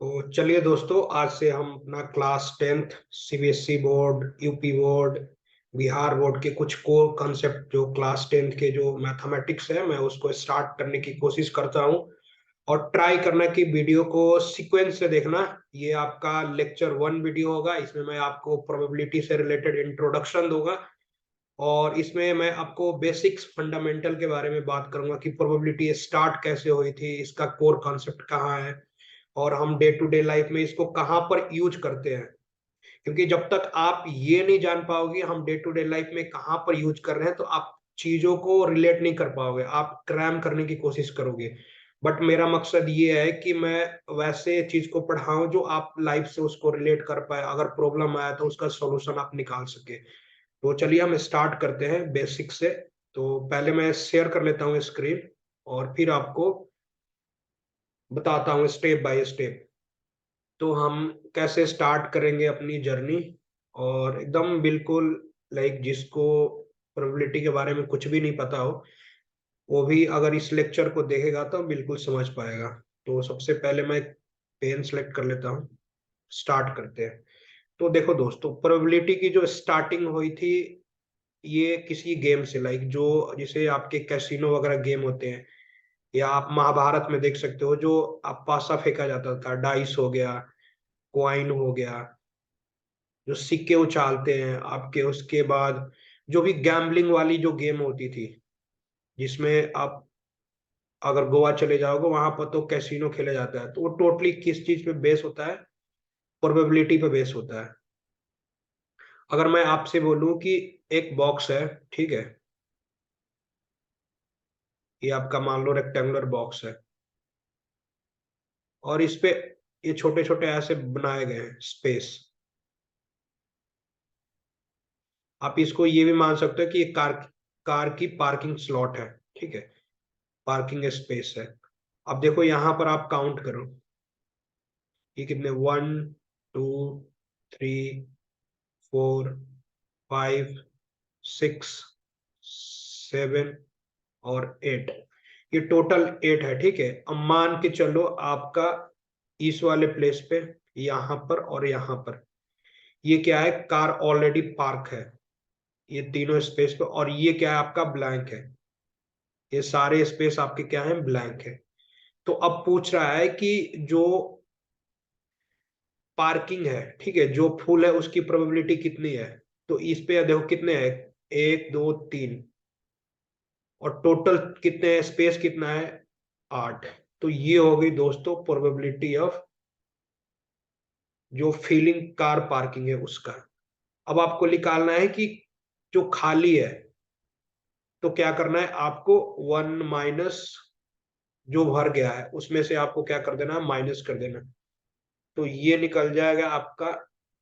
तो चलिए दोस्तों, आज से हम अपना class 10th CBSE board, UP board, Bihar board के कुछ कोर कंसेप्ट जो क्लास 10th के जो मैथमेटिक्स है, मैं उसको स्टार्ट करने की कोशिश करता हूँ। और ट्राई करना कि वीडियो को सीक्वेंस से देखना। ये आपका लेक्चर 1 वीडियो होगा। इसमें मैं आपको प्रोबेबिलिटी से रिलेटेड इंट्रोडक्शन दूंगा, और इसमें मैं आपको बेसिक्स फंडामेंटल के बारे में बात करूंगा कि प्रोबेबिलिटी स्टार्ट कैसे हुई थी, इसका कोर कॉन्सेप्ट कहाँ है, और हम डे टू डे लाइफ में इसको कहाँ पर यूज करते हैं। क्योंकि जब तक आप ये नहीं जान पाओगे हम डे टू डे लाइफ में कहाँ पर यूज कर रहे हैं, तो आप चीजों को रिलेट नहीं कर पाओगे, आप क्रैम करने की कोशिश करोगे। बट मेरा मकसद ये है कि मैं वैसे चीज को पढ़ाऊं जो आप लाइफ से उसको रिलेट कर पाए, अगर प्रॉब्लम आया तो उसका सॉल्यूशन आप निकाल सके। तो चलिए हम स्टार्ट करते हैं बेसिक से। तो पहले मैं शेयर कर लेता हूँ स्क्रीन, और फिर आपको बताता हूँ स्टेप बाय स्टेप तो हम कैसे स्टार्ट करेंगे अपनी जर्नी। और एकदम बिल्कुल लाइक जिसको प्रोबेबिलिटी के बारे में कुछ भी नहीं पता हो, वो भी अगर इस लेक्चर को देखेगा तो बिल्कुल समझ पाएगा। तो सबसे पहले मैं पेन सेलेक्ट कर लेता हूँ, स्टार्ट करते हैं। तो देखो दोस्तों, प्रोबेबिलिटी की जो स्टार्टिंग हुई थी, ये किसी गेम से, लाइक जो जिसे आपके कैसीनो वगैरह गेम होते हैं, या आप महाभारत में देख सकते हो, जो आप पासा फेंका जाता था, डाइस हो गया, क्वाइन हो गया, जो सिक्के उछालते हैं आपके, उसके बाद जो भी गैम्बलिंग वाली जो गेम होती थी, जिसमें आप अगर गोवा चले जाओगे वहां पर तो कैसीनो खेला जाता है, तो वो टोटली किस चीज पे बेस होता है? प्रोबेबिलिटी पे बेस होता है। अगर मैं आपसे बोलूं कि एक बॉक्स है, ठीक है, ये आपका मान लो रेक्टेंगुलर बॉक्स है, और इस पे ये छोटे छोटे ऐसे बनाए गए हैं स्पेस। आप इसको ये भी मान सकते हो कि ये कार की पार्किंग स्लॉट है, ठीक है, पार्किंग स्पेस है। अब देखो यहां पर आप काउंट करो, ये कितने, 1 2 3 4 5 6 7 और 8, ये टोटल 8 है, ठीक है। अब मान के चलो आपका इस वाले प्लेस पे, यहां पर और यहां पर, ये क्या है, कार ऑलरेडी पार्क है, ये तीनों स्पेस पे, और ये क्या है, आपका ब्लैंक है। ये सारे स्पेस आपके क्या है, ब्लैंक है। तो अब पूछ रहा है कि जो पार्किंग है, ठीक है, जो फुल है उसकी प्रोबेबिलिटी कितनी है। तो इस पे देखो कितने हैं, 1 2 3, और टोटल कितने, स्पेस कितना है, 8। तो ये हो गई दोस्तों प्रोबेबिलिटी ऑफ जो फीलिंग कार पार्किंग है उसका। अब आपको निकालना है कि जो खाली है, तो क्या करना है आपको, 1 जो भर गया है उसमें से आपको क्या कर देना है, माइनस कर देना। तो ये निकल जाएगा आपका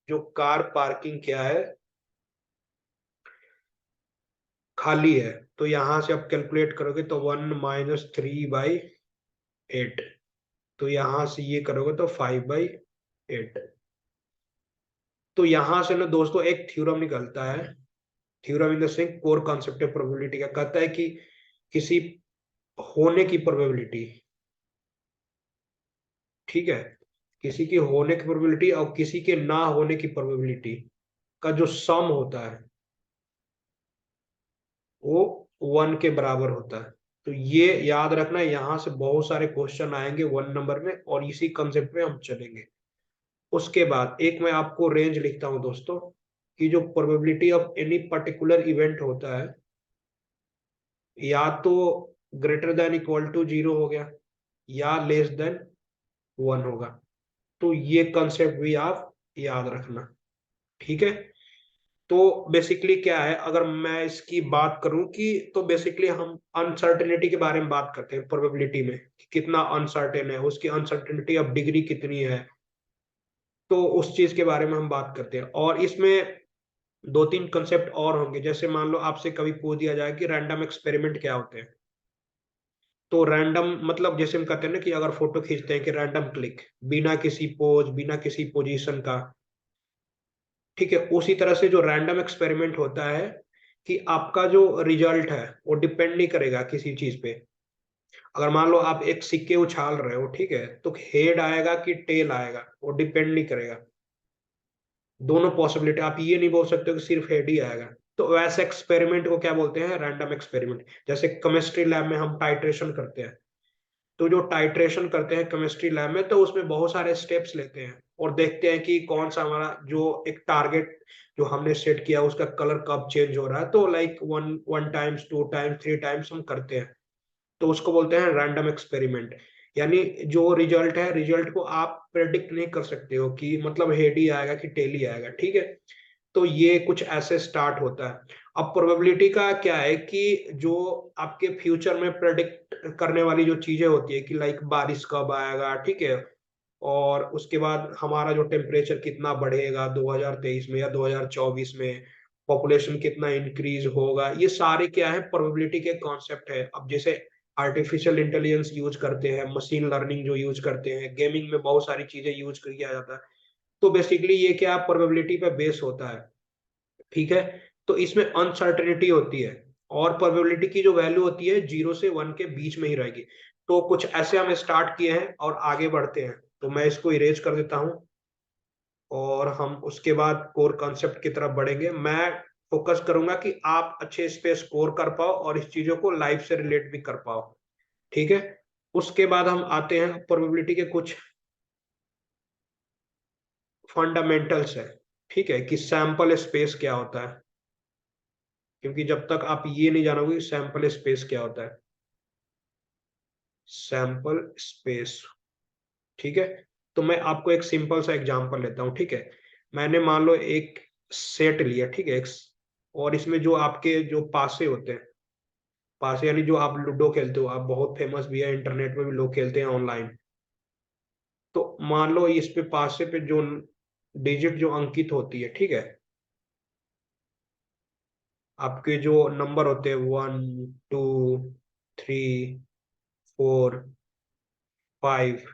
जो कार पार्किंग क्या है, खाली है। तो यहां से आप कैलकुलेट करोगे तो 1 - 3/8, तो यहां से ये करोगे तो 5/8। तो यहां से ना दोस्तों एक थ्योरम निकलता है, theorem in the sense core concept of probability का, कहता है कि किसी होने की प्रोबेबिलिटी, ठीक है, किसी के होने की प्रोबेबिलिटी और किसी के ना होने की प्रोबेबिलिटी का जो सम होता है वो 1 के बराबर होता है। तो ये याद रखना, यहां से बहुत सारे क्वेश्चन आएंगे 1 नंबर में, और इसी कंसेप्ट में हम चलेंगे। उसके बाद एक मैं आपको रेंज लिखता हूं दोस्तों, कि जो probability of any particular event होता है, या तो ग्रेटर देन इक्वल टू 0 हो गया, या लेस देन 1 होगा। तो ये कंसेप्ट भी आप याद रखना, ठीक है। तो बेसिकली क्या है, अगर मैं इसकी बात करूं कि, तो बेसिकली हम अनसर्टेनिटी के बारे में बात करते हैं प्रोबेबिलिटी में, कि कितना अनसर्टेन है, उसकी अनसर्टेनिटी ऑफ डिग्री कितनी है। तो उस चीज के बारे में हम बात करते हैं, और इसमें 2 3 कंसेप्ट और होंगे। जैसे मान लो आपसे कभी पूछ दिया जाए कि रैंडम एक्सपेरिमेंट क्या होते हैं, तो रैंडम मतलब जैसे हम कहते हैं ना कि अगर फोटो खींचते हैं कि रैंडम क्लिक, बिना किसी पोज, बिना किसी पोजीशन का, ठीक है, उसी तरह से जो रैंडम एक्सपेरिमेंट होता है, कि आपका जो रिजल्ट है वो डिपेंड नहीं करेगा किसी चीज पे, अगर मान लो आप एक सिक्के उछाल रहे हो, ठीक है, तो हेड आएगा कि टेल आएगा वो डिपेंड नहीं करेगा। दोनों पॉसिबिलिटी, आप ये नहीं बोल सकते हो कि सिर्फ हेड ही आएगा। तो वैसे एक्सपेरिमेंट को क्या बोलते हैं, रैंडम एक्सपेरिमेंट। जैसे केमिस्ट्री लैब में हम टाइट्रेशन करते हैं, तो जो टाइट्रेशन करते हैं केमिस्ट्री लैब में, तो उसमें बहुत सारे स्टेप्स लेते हैं और देखते हैं कि कौन सा हमारा जो एक टारगेट जो हमने सेट किया उसका कलर कब चेंज हो रहा है। तो like one one times, two times, three times हम करते हैं, तो उसको बोलते हैं रैंडम एक्सपेरिमेंट। यानी जो रिजल्ट है, रिजल्ट को आप प्रेडिक्ट नहीं कर सकते हो कि मतलब हेड ही आएगा कि टेल ही आएगा, ठीक है। तो ये कुछ ऐसे स्टार्ट होता है। अब प्रोबेबिलिटी का क्या है कि जो आपके फ्यूचर में प्रेडिक्ट करने वाली जो चीजें होती है कि लाइक बारिश कब आएगा, ठीक है, और उसके बाद हमारा जो टेम्परेचर कितना बढ़ेगा 2023 में या 2024 में, पॉपुलेशन कितना इंक्रीज होगा, ये सारे क्या है, प्रोबेबिलिटी के कॉन्सेप्ट है। अब जैसे आर्टिफिशियल इंटेलिजेंस यूज करते हैं, मशीन लर्निंग जो यूज करते हैं, गेमिंग में बहुत सारी चीजें यूज किया जाता है। तो बेसिकली ये क्या प्रोबेबिलिटी पे बेस होता है, ठीक है। तो इसमें अनसर्टेनिटी होती है, और प्रोबेबिलिटी की जो वैल्यू होती है 0 से 1 के बीच में ही रहेगी। तो कुछ ऐसे हम स्टार्ट किए हैं और आगे बढ़ते हैं। तो मैं इसको इरेज कर देता हूं और हम उसके बाद कोर कॉन्सेप्ट की तरफ बढ़ेंगे। मैं फोकस करूंगा कि आप अच्छे इस पे स्कोर कर पाओ और इस चीजों को लाइफ से रिलेट भी कर पाओ, ठीक है। उसके बाद हम आते हैं प्रोबेबिलिटी के कुछ फंडामेंटल्स है, ठीक है, कि सैंपल स्पेस क्या होता है। क्योंकि जब तक आप ये नहीं जानोगे कि सैंपल स्पेस क्या होता है, सैंपल स्पेस, ठीक है। तो मैं आपको एक सिंपल सा एग्जांपल लेता हूं, ठीक है। मैंने मान लो एक सेट लिया, ठीक है, और इसमें जो आपके जो पासे होते हैं, पासे यानी जो आप लूडो खेलते हो, आप बहुत फेमस भी है, इंटरनेट में भी लोग खेलते हैं ऑनलाइन। तो मान लो इस पे पासे पे जो डिजिट जो अंकित होती है, ठीक है, आपके जो नंबर होते हैं 1, 2, 3, 4, 5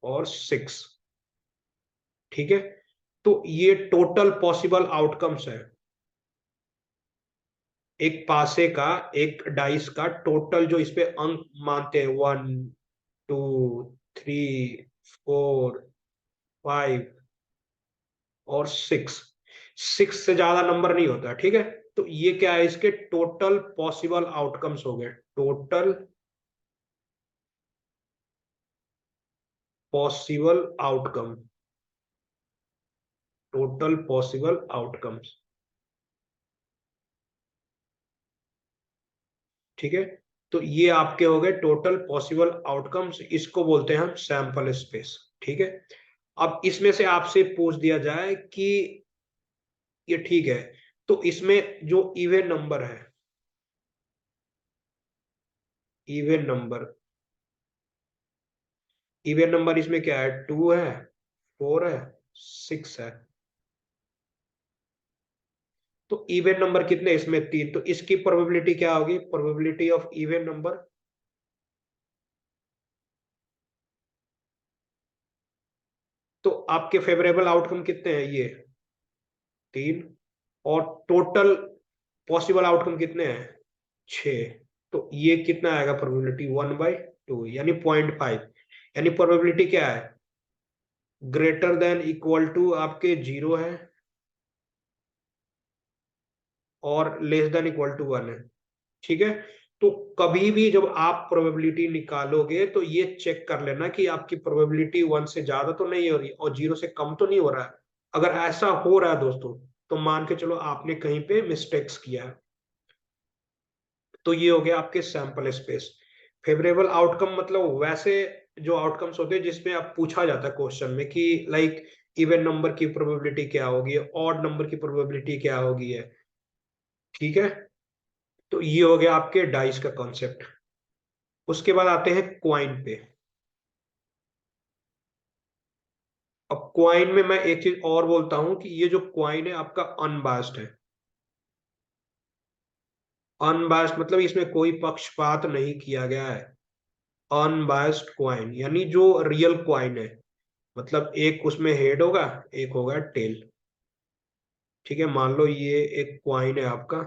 और 6, ठीक है। तो ये टोटल पॉसिबल आउटकम्स है, एक पासे का, एक डाइस का टोटल जो इस पे अंक मानते हैं, 1, 2, 3, 4, 5 और 6, 6 से ज्यादा नंबर नहीं होता, ठीक है। तो ये क्या है, इसके टोटल पॉसिबल आउटकम्स हो गए, total possible outcome, total possible outcomes, ठीक है। तो ये आपके हो गए टोटल पॉसिबल आउटकम्स, इसको बोलते हैं हम सैंपल स्पेस, ठीक है। अब इसमें से आपसे पूछ दिया जाए कि ये ठीक है, तो इसमें जो इवन नंबर है, इवन नंबर, इवन नंबर इसमें क्या है, 2 है, 4 है, 6 है। तो इवन नंबर कितने इसमें, 3, तो इसकी प्रोबेबिलिटी क्या होगी, प्रोबेबिलिटी ऑफ इवन नंबर, तो आपके फेवरेबल आउटकम कितने हैं, ये 3, और टोटल पॉसिबल आउटकम कितने हैं, 6। तो ये कितना आएगा प्रोबेबिलिटी, 1/2 यानी 0.5। यानी प्रोबेबिलिटी क्या है, ग्रेटर देन इक्वल टू आपके 0 है और लेस देन इक्वल टू 1 है, ठीक है। तो कभी भी जब आप प्रोबेबिलिटी निकालोगे तो ये चेक कर लेना कि आपकी प्रोबेबिलिटी 1 से ज्यादा तो नहीं हो रही और 0 से कम तो नहीं हो रहा है। अगर ऐसा हो रहा है दोस्तों, तो मान के चलो आपने कहीं पे मिस्टेक्स किया है। तो ये हो गया आपके सैंपल स्पेस। फेवरेबल आउटकम मतलब वैसे जो आउटकम्स होते हैं जिसमें आप पूछा जाता है क्वेश्चन में कि लाइक इवन नंबर की प्रोबेबिलिटी क्या होगी, ऑड नंबर की प्रोबेबिलिटी क्या होगी है, ठीक है। तो ये हो गया आपके डाइस का कॉन्सेप्ट। उसके बाद आते हैं क्वाइन पे। अब क्वाइन में मैं एक चीज और बोलता हूं कि ये जो क्वाइन है आपका अनबास्ड है। अनबास्ड मतलब इसमें कोई पक्षपात नहीं किया गया है। अनबास्ड क्वाइन यानी जो रियल क्वाइन है, मतलब एक उसमें हेड होगा, एक होगा टेल, ठीक है। मान लो ये एक क्वाइन है आपका,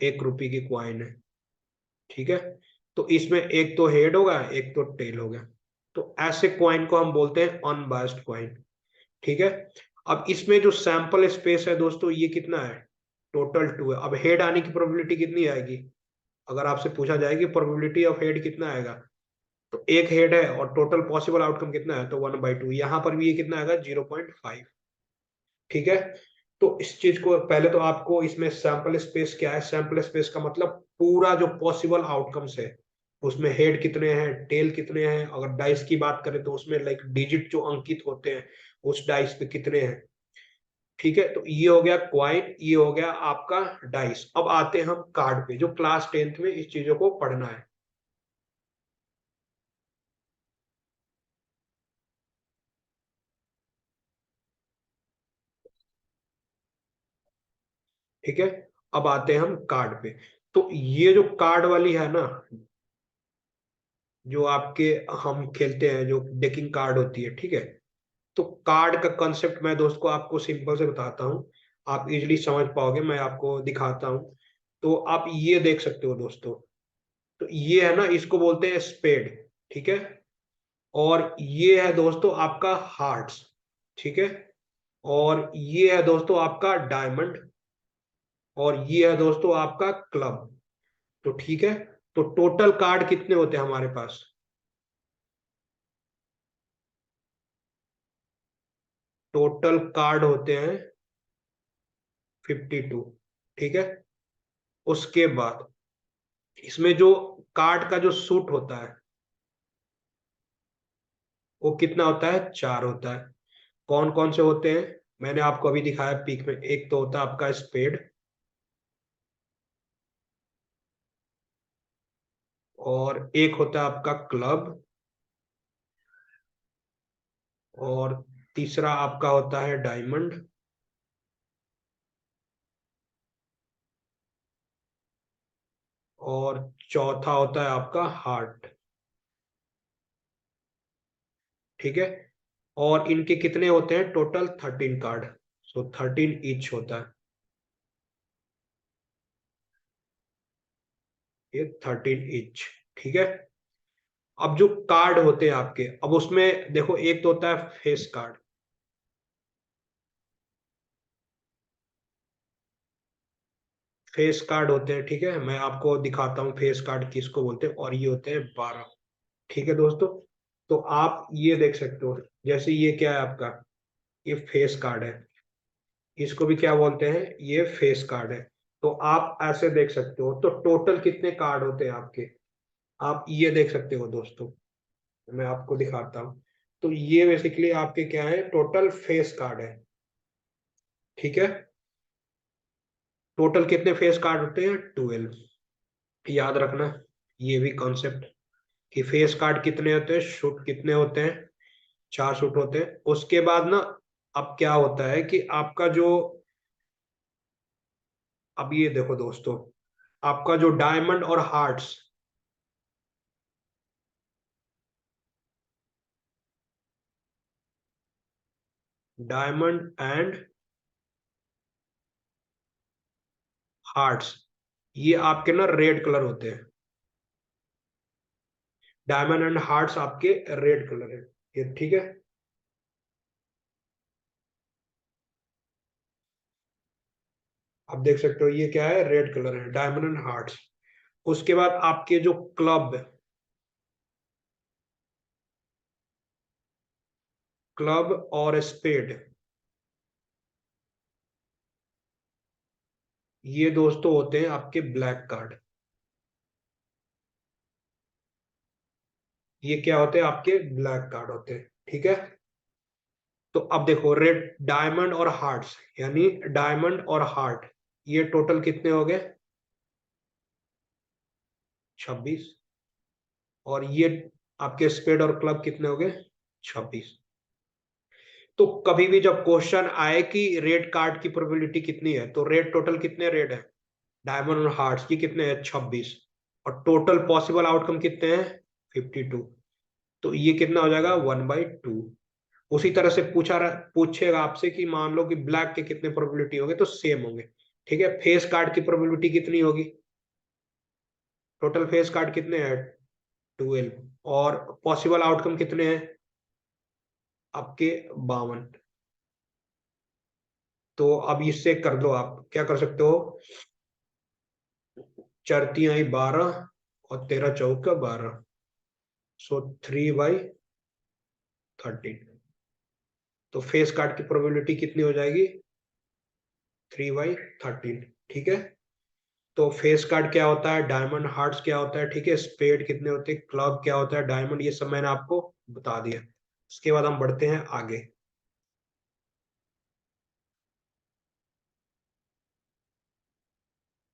1 रुपए की क्वाइन है, ठीक है। तो इसमें एक तो हेड होगा, एक तो टेल होगा। तो ऐसे क्वाइन को हम बोलते हैं अनबायस्ड क्वाइन। ठीक है। अब इसमें जो सैंपल स्पेस है दोस्तों, ये कितना है, टोटल 2 है। अब हेड आने की प्रोबेबिलिटी कितनी आएगी, अगर आपसे पूछा जाए कि प्रोबेबिलिटी ऑफ हेड कितना आएगा, तो एक हेड है और टोटल पॉसिबल आउटकम कितना है, तो 1/2। यहाँ पर भी ये कितना आएगा, 0.5। ठीक है। तो इस चीज को पहले तो आपको इसमें सैंपल स्पेस क्या है, सैंपल स्पेस का मतलब पूरा जो पॉसिबल आउटकम्स है, उसमें हेड कितने हैं, टेल कितने हैं, अगर डाइस की बात करें तो उसमें लाइक डिजिट जो अंकित होते हैं उस डाइस पे कितने हैं। ठीक है। तो ये हो गया क्वाइन, ये हो गया आपका डाइस। अब आते हैं हम कार्ड पे, जो क्लास 10th में इस चीजों को पढ़ना है। ठीक है। अब आते हैं हम कार्ड पे। तो ये जो कार्ड वाली है ना, जो आपके हम खेलते हैं, जो डेकिंग कार्ड होती है, ठीक है। तो कार्ड का कंसेप्ट मैं दोस्त को आपको सिंपल से बताता हूँ, आप इजीली समझ पाओगे, मैं आपको दिखाता हूँ। तो आप ये देख सकते हो दोस्तों, तो ये है ना, इसको बोलते हैं स्पेड। ठीक है। और ये है दोस्तों आपका हार्ट्स। ठीक है। और ये है दोस्तों आपका डायमंड। और ये है दोस्तों आपका क्लब। तो ठीक है। तो टोटल कार्ड कितने होते हैं हमारे पास, टोटल कार्ड होते हैं 52। ठीक है। उसके बाद इसमें जो कार्ड का जो सूट होता है वो कितना होता है, 4 होता है। कौन कौन से होते हैं, मैंने आपको अभी दिखाया पीक में। एक तो होता है आपका स्पेड, और एक होता है आपका क्लब, और तीसरा आपका होता है डायमंड, और चौथा होता है आपका हार्ट। ठीक है। और इनके कितने होते हैं, टोटल 13 कार्ड। सो 13 ईच होता है, ये 13 ईच। ठीक है। अब जो कार्ड होते हैं आपके, अब उसमें देखो, एक तो होता है फेस कार्ड। फेस कार्ड होते हैं, ठीक है, मैं आपको दिखाता हूँ फेस कार्ड किसको बोलते हैं, और ये होते हैं 12। ठीक है दोस्तों। तो आप ये देख सकते हो, जैसे ये क्या है आपका, ये फेस कार्ड है, इसको भी क्या बोलते हैं, ये फेस कार्ड है। तो आप ऐसे देख सकते हो, तो टोटल कितने कार्ड होते हैं आपके, आप ये देख सकते हो दोस्तों, मैं आपको दिखाता हूँ। तो ये बेसिकली आपके क्या है, टोटल फेस कार्ड है। ठीक है। टोटल कितने फेस कार्ड होते हैं, 12। याद रखना ये भी कॉन्सेप्ट, कि फेस कार्ड कितने होते हैं, शूट कितने होते हैं, 4 शूट होते हैं। उसके बाद ना, अब क्या होता है कि आपका जो, अब ये देखो दोस्तों, आपका जो डायमंड और हार्ट्स, डायमंड एंड हार्ट्स, ये आपके ना रेड कलर होते हैं। डायमंड एंड हार्ट्स आपके रेड कलर है, ये ठीक है। आप देख सकते हो ये क्या है, रेड कलर है, डायमंड एंड हार्ट्स। उसके बाद आपके जो क्लब, क्लब और स्पेड, ये दोस्तों होते हैं आपके ब्लैक कार्ड। ये क्या होते हैं, आपके ब्लैक कार्ड होते हैं। ठीक है। तो अब देखो, रेड, डायमंड और हार्ट्स, यानी डायमंड और हार्ट, ये टोटल कितने हो गए, 26। और ये आपके स्पेड और क्लब कितने हो गए, 26। तो कभी भी जब क्वेश्चन आए कि रेड कार्ड की प्रोबेबिलिटी कितनी है, तो रेड टोटल कितने रेड है, डायमंड और हार्ट्स की कितने हैं, 26। और टोटल पॉसिबल आउटकम कितने हैं, 52। तो ये कितना हो जाएगा, 1/2। उसी तरह से पूछेगा आपसे कि मान लो कि ब्लैक के कितने प्रोबेबिलिटी होंगे, तो सेम होंगे। ठीक है। फेस कार्ड की प्रोबेबिलिटी कितनी होगी, टोटल फेस कार्ड कितने हैं? 12। और पॉसिबल आउटकम कितने हैं आपके? 52। तो अब इससे कर दो, आप क्या कर सकते हो? 4×3 = 12 और 13×4 = 12। सो 3/13। तो फेस कार्ड की प्रोबेबिलिटी कितनी हो जाएगी? 3/13। ठीक है। तो फेस कार्ड क्या होता है, डायमंड हार्ट्स क्या होता है, ठीक है, स्पेड कितने होते हैं, क्लब क्या होता है, डायमंड, ये सब मैंने आपको बता दिया। उसके बाद हम बढ़ते हैं आगे।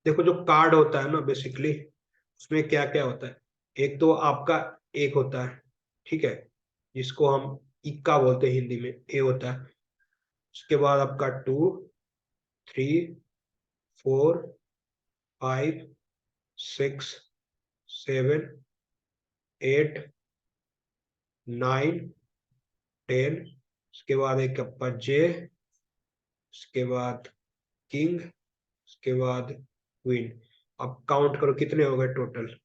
देखो जो कार्ड होता है ना बेसिकली, उसमें क्या क्या होता है। एक तो आपका एक होता है, ठीक है, जिसको हम इक्का बोलते हैं हिंदी में, ए होता है। उसके बाद आपका 2, 3, 4, 5, 6, 7, 8, 9, 10। उसके बाद एक आपका जे, उसके बाद किंग, उसके बाद क्वीन। अब काउंट करो कितने हो गए टोटल।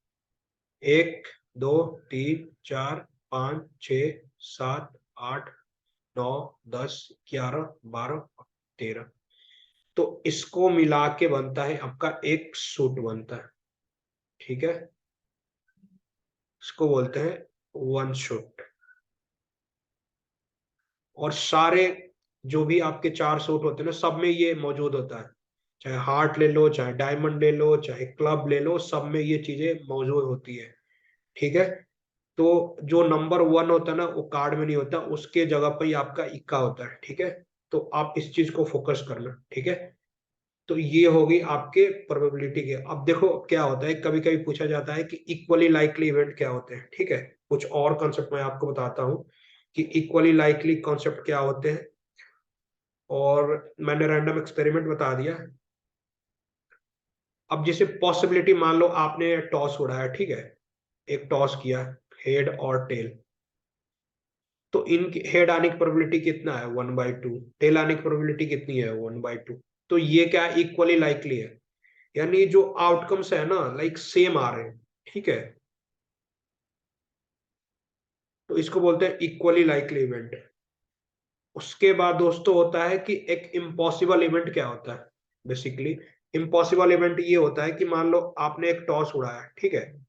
1, 2, 3, 4, 5, 6, 7, 8, 9, 10, 11, 12, 13। तो इसको मिला के बनता है आपका एक सूट बनता है, ठीक है। इसको बोलते हैं वन सूट। और सारे जो भी आपके 4 सूट होते हैं ना, सब में ये मौजूद होता है। चाहे हार्ट ले लो, चाहे डायमंड ले लो, चाहे क्लब ले लो, सब में ये चीजें मौजूद होती है, ठीक है। तो जो नंबर 1 होता है ना, वो कार्ड में नहीं होता, उसके जगह पर ही आपका इक्का होता है, ठीक है। तो आप इस चीज को फोकस करना, ठीक है। तो ये होगी आपके प्रोबेबिलिटी के। अब देखो क्या होता है, कभी कभी पूछा जाता है कि इक्वली लाइकली इवेंट क्या होते हैं, ठीक है। कुछ और कॉन्सेप्ट मैं आपको बताता हूँ कि इक्वली लाइकली कॉन्सेप्ट क्या होते हैं। और मैंने रैंडम एक्सपेरिमेंट बता दिया। अब जैसे पॉसिबिलिटी, मान लो आपने टॉस उड़ाया, ठीक है, एक टॉस किया, हेड और टेल। तो इन हेड आने की प्रोबेबिलिटी कितना है? 1/2। टेल आने की प्रोबेबिलिटी कितनी है? 1/2। तो ये क्या इक्वली लाइकली है, यानी जो आउटकम्स है ना, लाइक सेम आ रहे हैं, ठीक है। तो इसको बोलते हैं इक्वली लाइकली इवेंट। उसके बाद दोस्तों होता है कि एक इम्पॉसिबल इवेंट क्या होता है। बेसिकली इम्पॉसिबल इवेंट ये होता है कि मान लो आपने एक टॉस उड़ाया, ठीक है,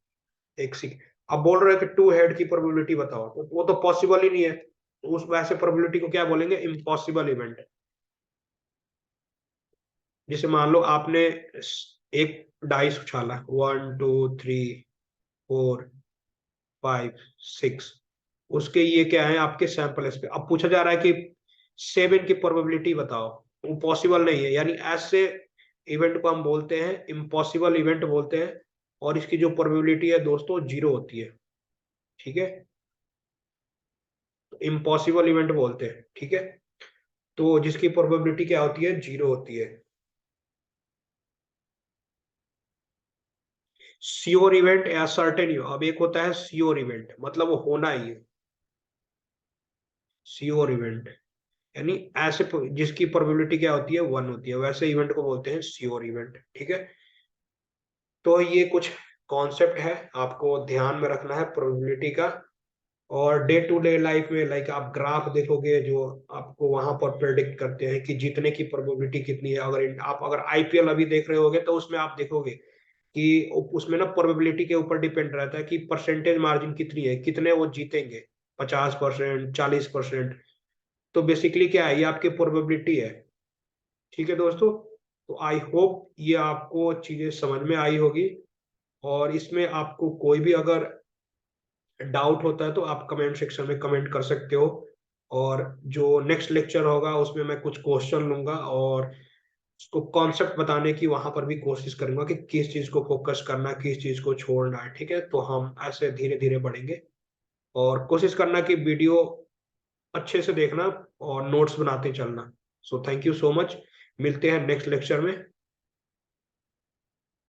एक सी, अब बोल रहे हैं कि 2 हेड की प्रोबेबिलिटी बताओ, तो वो तो पॉसिबल ही नहीं है। तो उस वैसे प्रोबेबिलिटी को क्या बोलेंगे? Impossible event. जैसे मान लो आपने एक डाइस उछाला, 1, 2, 3, 4, 5, 6, उसके ये क्या है आपके सैंपल पे। अब पूछा जा रहा है कि 7 की प्रोबेबिलिटी बताओ, वो पॉसिबल नहीं है, यानी ऐसे इवेंट को हम बोलते हैं इम्पॉसिबल इवेंट बोलते हैं। और इसकी जो प्रोबेबिलिटी है दोस्तों 0 होती है, ठीक है। तो इम्पॉसिबल इवेंट बोलते हैं, ठीक है। तो जिसकी प्रोबेबिलिटी क्या होती है? 0 होती है। श्योर इवेंट या सर्टेन। अब एक होता है श्योर इवेंट, मतलब वो होना ही है। श्योर इवेंट यानी ऐसे जिसकी प्रोबेबिलिटी क्या होती है? 1 होती है, वैसे इवेंट को बोलते हैं श्योर इवेंट, ठीक है। तो ये कुछ कॉन्सेप्ट है, आपको ध्यान में रखना है प्रोबेबिलिटी का। और डे टू डे लाइफ में लाइक आप ग्राफ देखोगे, जो आपको वहां पर प्रेडिक्ट करते हैं कि जीतने की प्रोबेबिलिटी कितनी है। आप अगर आईपीएल अभी देख रहे होगे, तो उसमें आप देखोगे कि उसमें ना प्रोबेबिलिटी के ऊपर डिपेंड रहता है कि परसेंटेज मार्जिन कितनी है, कितने वो जीतेंगे, 50%, 40%। तो बेसिकली क्या है, ये आपकी प्रोबेबिलिटी है, ठीक है दोस्तों। तो आई होप ये आपको चीजें समझ में आई होगी। और इसमें आपको कोई भी अगर डाउट होता है तो आप कमेंट सेक्शन में कमेंट कर सकते हो। और जो नेक्स्ट लेक्चर होगा उसमें मैं कुछ क्वेश्चन लूंगा और उसको कॉन्सेप्ट बताने की वहां पर भी कोशिश करूंगा कि किस चीज को फोकस करना है, किस चीज को छोड़ना है, ठीक है। तो हम ऐसे धीरे धीरे बढ़ेंगे। और कोशिश करना कि वीडियो अच्छे से देखना और नोट्स बनाते चलना। So thank you so much. मिलते हैं नेक्स्ट लेक्चर में।